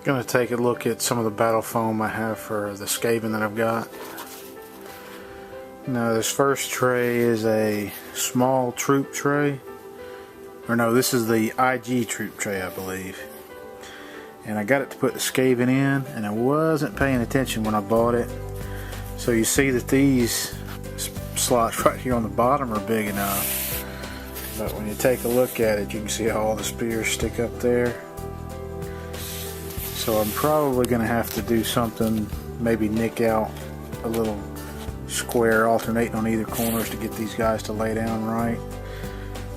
Going to take a look at some of the battle foam I have for the Skaven that I've got. Now this first tray is a small troop tray, or no, this is the IG troop tray, I believe. And I got it to put the Skaven in, and I wasn't paying attention when I bought it. So you see that these slots right here on the bottom are big enough, but when you take a look at it, you can see how all the spears stick up there. So I'm probably going to have to do something, maybe nick out a little square alternating on either corners to get these guys to lay down right.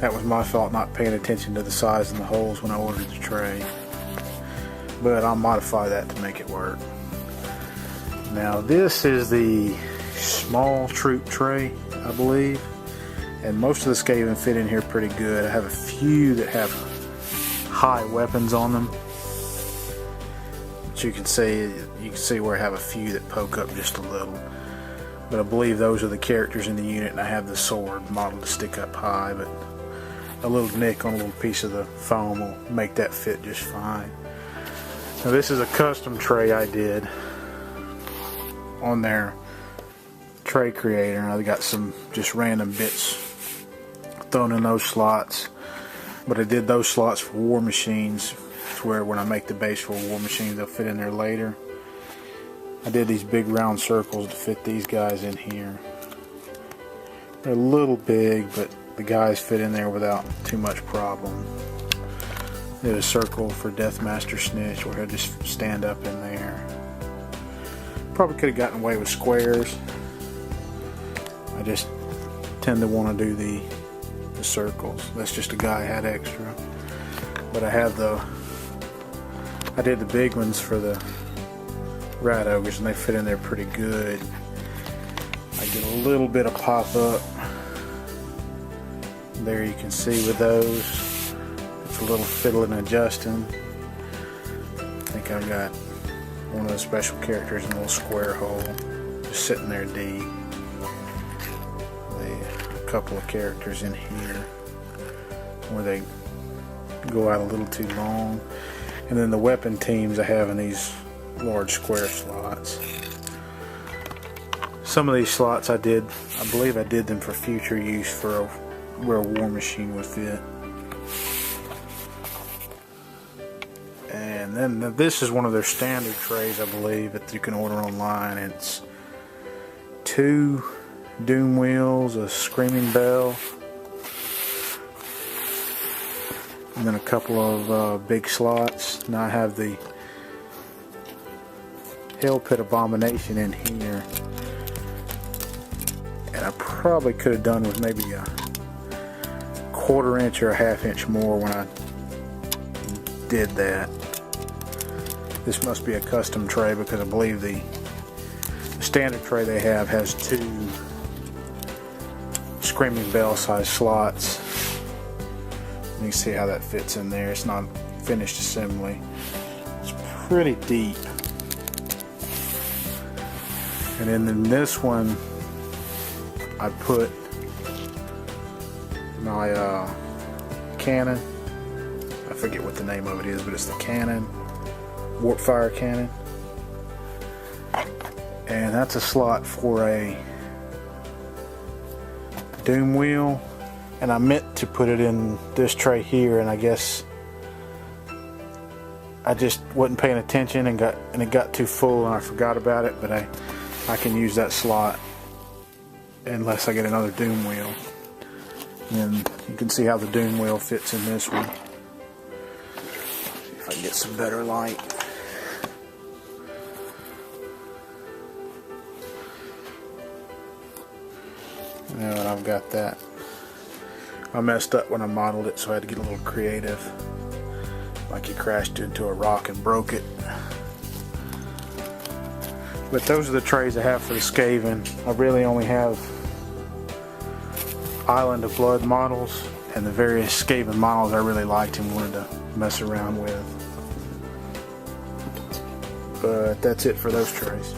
That was my fault, not paying attention to the size and the holes when I ordered the tray. But I'll modify that to make it work. Now this is the small troop tray, I believe. And most of the Skaven fit in here pretty good. I have a few that have high weapons on them. But you can see where I have a few that poke up just a little. But I believe those are the characters in the unit, and I have the sword modeled to stick up high, but a little nick on a little piece of the foam will make that fit just fine. Now this is a custom tray I did on their tray creator. I got some just random bits thrown in those slots, but I did those slots for war machines. It's where when I make the base for a war machine, they'll fit in there later. I did these big round circles to fit these guys in here. They're a little big, but the guys fit in there without too much problem. Did a circle for Deathmaster Snitch where I just stand up in there. Probably could have gotten away with squares. I just tend to want to do the circles. That's just a guy I had extra. But I did the big ones for the rat ogres, and they fit in there pretty good. I get a little bit of pop up there, you can see with those. It's a little fiddling and adjusting. I think I've got one of the special characters in a little square hole just sitting there deep. A couple of characters in here where they go out a little too long, and then the weapon teams I have in these large square slots. Some of these slots I believe I did them for future use for where a war machine would fit. And then this is one of their standard trays, I believe, that you can order online. It's 2 doom wheels, a screaming bell, and then a couple of big slots. Now I have the Hell Pit Abomination in here, and I probably could have done with maybe a 1/4 inch or a 1/2 inch more when I did that. This must be a custom tray because I believe the standard tray they have has 2 Screaming Bell size slots. You can see how that fits in there. It's not finished assembly. It's pretty deep. And then in this one, I put my cannon. I forget what the name of it is, but it's the cannon, warp fire cannon. And that's a slot for a doom wheel. And I meant to put it in this tray here, and I guess I just wasn't paying attention and it got too full and I forgot about it, but I can use that slot unless I get another doom wheel. And you can see how the doom wheel fits in this one. See if I can get some better light. Now that I've got that, I messed up when I modeled it, so I had to get a little creative. Like you crashed into a rock and broke it. But those are the trays I have for the Skaven. I really only have Island of Blood models and the various Skaven models I really liked and wanted to mess around with. But that's it for those trays.